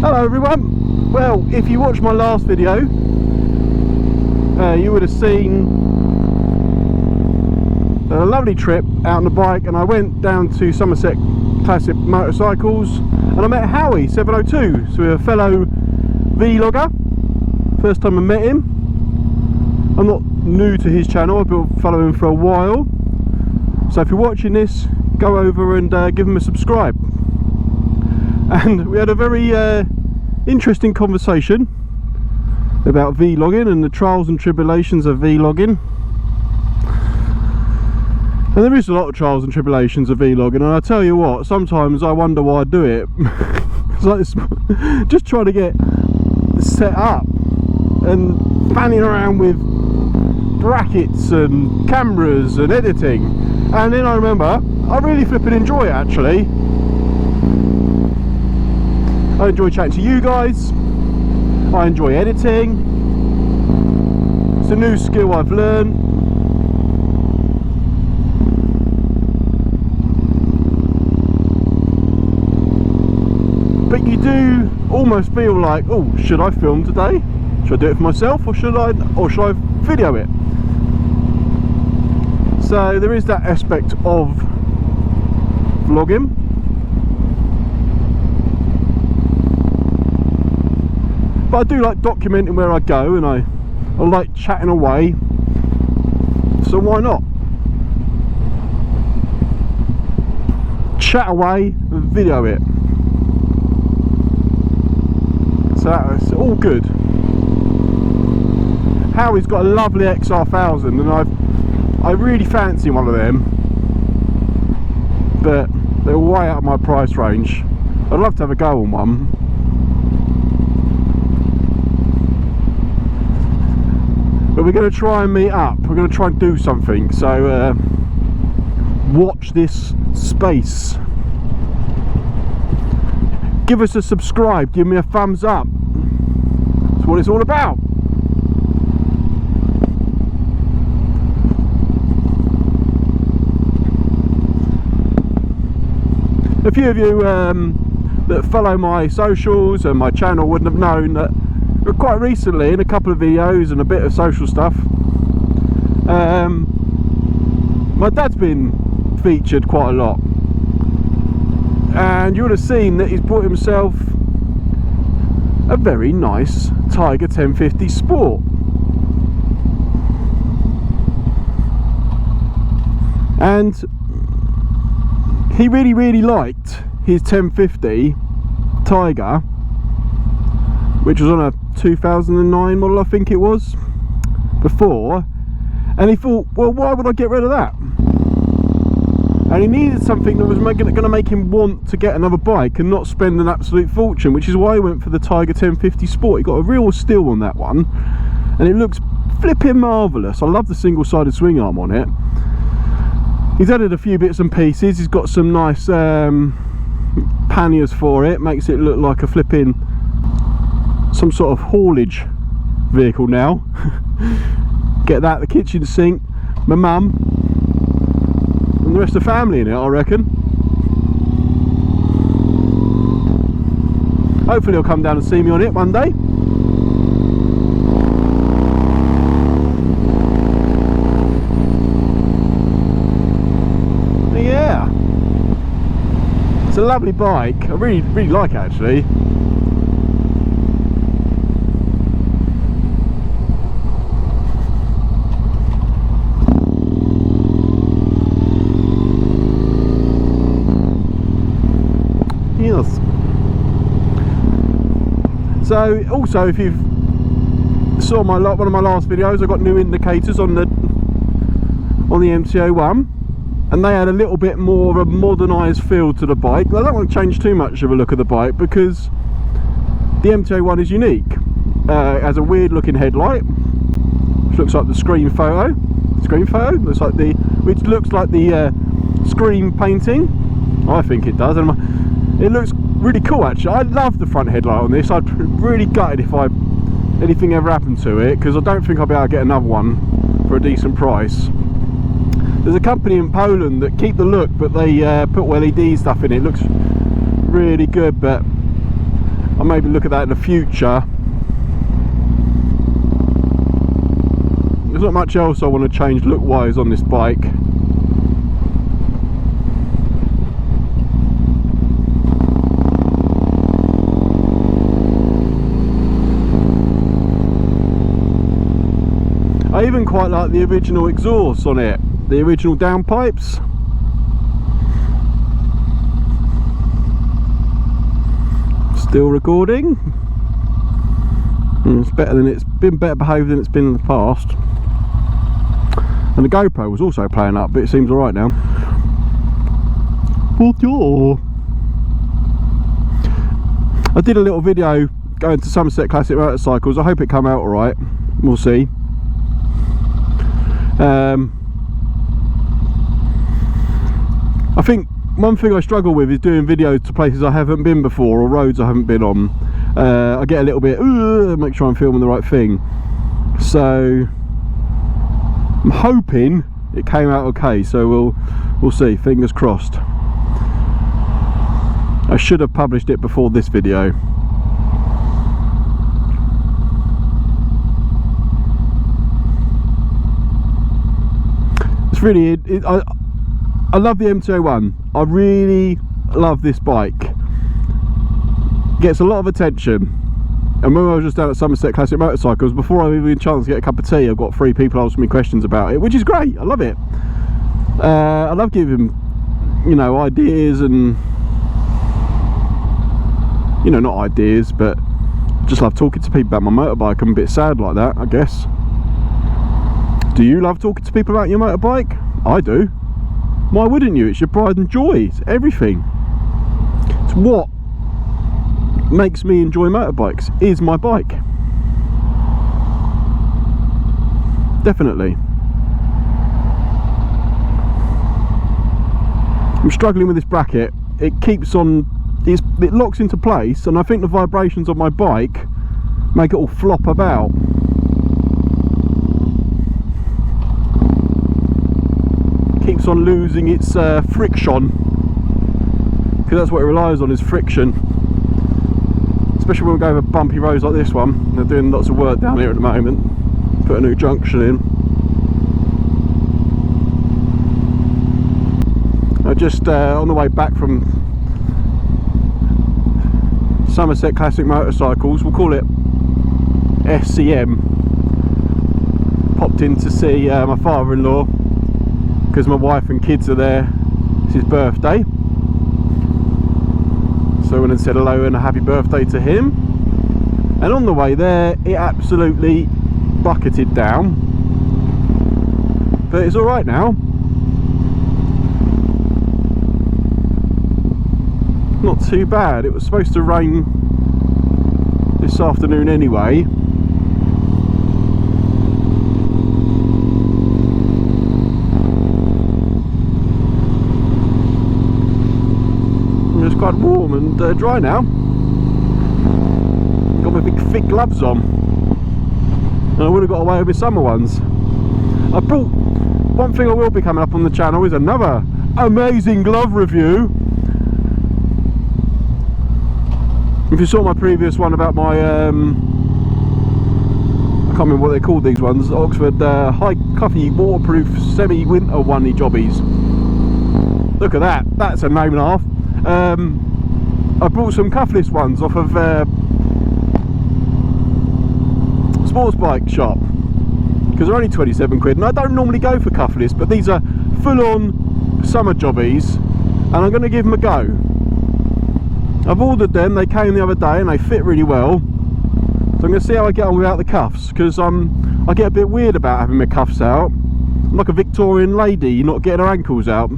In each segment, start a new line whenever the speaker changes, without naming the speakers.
Hello everyone. Well, if you watched my last video, you would have seen a lovely trip out on the bike, and I went down to Somerset Classic Motorcycles and I met Howie 702, so a fellow vlogger. First time I met him. I'm not new to his channel, I've been following him for a while, so if you're watching this, go over and give him a subscribe. And we had a very interesting conversation about vlogging and the trials and tribulations of vlogging. And there is a lot of trials and tribulations of vlogging, and I tell you what, sometimes I wonder why I do it. It's like this, just trying to get set up and fanning around with brackets and cameras and editing, and then I remember I really flipping enjoy it actually. I enjoy chatting to you guys, I enjoy editing, it's a new skill I've learned. But you do almost feel like, oh, should I film today? Should I do it for myself, or should I video it? So there is that aspect of vlogging. But I do like documenting where I go, and I like chatting away, so why not? Chat away and video it. So that's all good. Howie's got a lovely XR1000, and I really fancy one of them, but they're way out of my price range. I'd love to have a go on one. But we're going to try and meet up, we're going to try and do something, so watch this space. Give us a subscribe, give me a thumbs up. That's what it's all about. A few of you that follow my socials and my channel wouldn't have known that quite recently, in a couple of videos and a bit of social stuff, my dad's been featured quite a lot, and you would have seen that he's bought himself a very nice Tiger 1050 Sport. And he really liked his 1050 Tiger, which was on a 2009 model, I think it was, before, and he thought, well, why would I get rid of that? And he needed something that was going to make him want to get another bike and not spend an absolute fortune, which is why he went for the Tiger 1050 Sport. He got a real steal on that one, and it looks flipping marvellous. I love the single-sided swing arm on it. He's added a few bits and pieces. He's got some nice panniers for it, makes it look like a flipping some sort of haulage vehicle now. Get that, the kitchen sink, my mum and the rest of the family in it, I reckon. Hopefully he'll come down and see me on it one day. But yeah, it's a lovely bike. I really like it actually. So also, if you've saw one of my last videos, I got new indicators on the MT-01, and they had a little bit more of a modernised feel to the bike. I don't want to change too much of a look of the bike because the MT-01 is unique. It has a weird looking headlight, which looks like the screen photo. Which looks like the screen painting. I think it does, and it looks really cool actually. I love the front headlight on this. I'd be really gutted if anything ever happened to it, because I don't think I'll be able to get another one for a decent price. There's a company in Poland that keep the look, but they put LED stuff in it. It looks really good, but I'll maybe look at that in the future. There's not much else I want to change look wise on this bike. I even quite like the original exhaust on it, the original downpipes. Still recording. It's better than it's been better behaved than it's been in the past. And the GoPro was also playing up, but it seems alright now. I did a little video going to Somerset Classic Motorcycles. I hope it came out alright. We'll see. I think one thing I struggle with is doing videos to places I haven't been before or roads I haven't been on. I get a little bit, make sure I'm filming the right thing. So I'm hoping it came out okay. So we'll see. Fingers crossed. I should have published it before this video. It's really I love the M201. I really love this bike. Gets a lot of attention. And when I was just down at Somerset Classic Motorcycles, before I even had a chance to get a cup of tea, I've got 3 people asking me questions about it, which is great. I love it. I love giving, you know, ideas and, you know, not ideas, but just love talking to people about my motorbike. I'm a bit sad like that, I guess. Do you love talking to people about your motorbike? I do. Why wouldn't you? It's your pride and joy. It's everything. It's what makes me enjoy motorbikes, is my bike. Definitely. I'm struggling with this bracket. It keeps on, it locks into place, and I think the vibrations of my bike make it all flop about. Keeps on losing its friction, because that's what it relies on, is friction, especially when we go over bumpy roads like this one. They're doing lots of work down here at the moment, put a new junction in. I just on the way back from Somerset Classic Motorcycles, we'll call it SCM, popped in to see my father-in-law, because my wife and kids are there. It's his birthday, so I went and said hello and a happy birthday to him. And on the way there, it absolutely bucketed down, but it's all right now. Not too bad. It was supposed to rain this afternoon anyway. It's quite warm and dry now. Got my big thick gloves on, and I would have got away with my summer ones. I brought, one thing I will be coming up on the channel is another amazing glove review. If you saw my previous one about my I can't remember what they called these ones, Oxford high cuffy waterproof semi-winter oney jobbies. Look at that, that's a name and a half. I brought some cuffless ones off of sports bike shop, because they're only 27 quid, and I don't normally go for cuffless, but these are full-on summer jobbies, and I'm going to give them a go. I've ordered them, they came the other day and they fit really well, so I'm going to see how I get on without the cuffs, because I get a bit weird about having my cuffs out. I'm like a Victorian lady not getting her ankles out.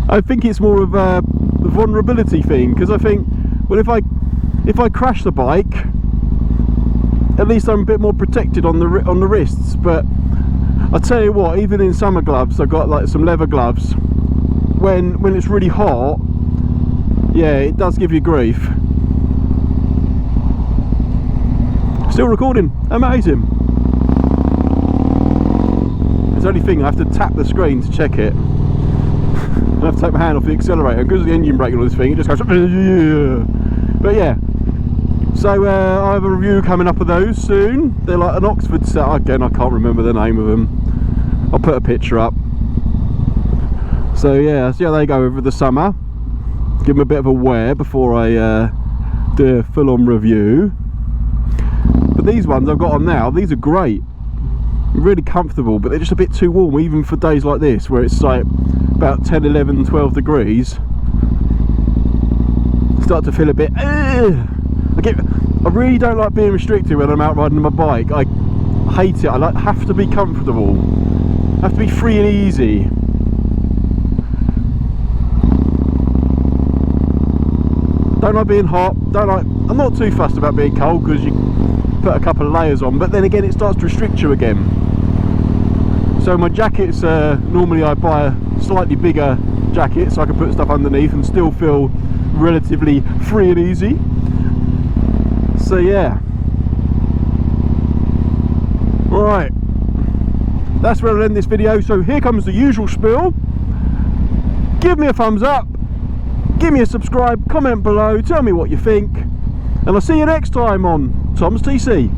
I think it's more of a vulnerability thing, because I think, well, if I crash the bike, at least I'm a bit more protected on the wrists. But I tell you what, even in summer gloves, I've got like some leather gloves. When it's really hot, yeah, it does give you grief. Still recording, amazing. It's the only thing, I have to tap the screen to check it. I have to take my hand off the accelerator because of the engine brake on this thing. It just goes. But yeah. So I have a review coming up of those soon. They're like an Oxford set. Again, I can't remember the name of them. I'll put a picture up. So yeah, see how they go over the summer. Give them a bit of a wear before I do a full-on review. But these ones I've got on now, these are great. Really comfortable, but they're just a bit too warm even for days like this where it's like about 10, 11, 12 degrees. Start to feel a bit I really don't like being restricted when I'm out riding my bike. I hate it. I have to be comfortable, have to be free and easy. Don't like being hot, I'm not too fussed about being cold because you put a couple of layers on, but then again it starts to restrict you again. So my jackets, normally I buy a slightly bigger jacket so I can put stuff underneath and still feel relatively free and easy. So yeah. Right, that's where I'll end this video. So here comes the usual spiel. Give me a thumbs up, give me a subscribe, comment below, tell me what you think, and I'll see you next time on Tom's TC.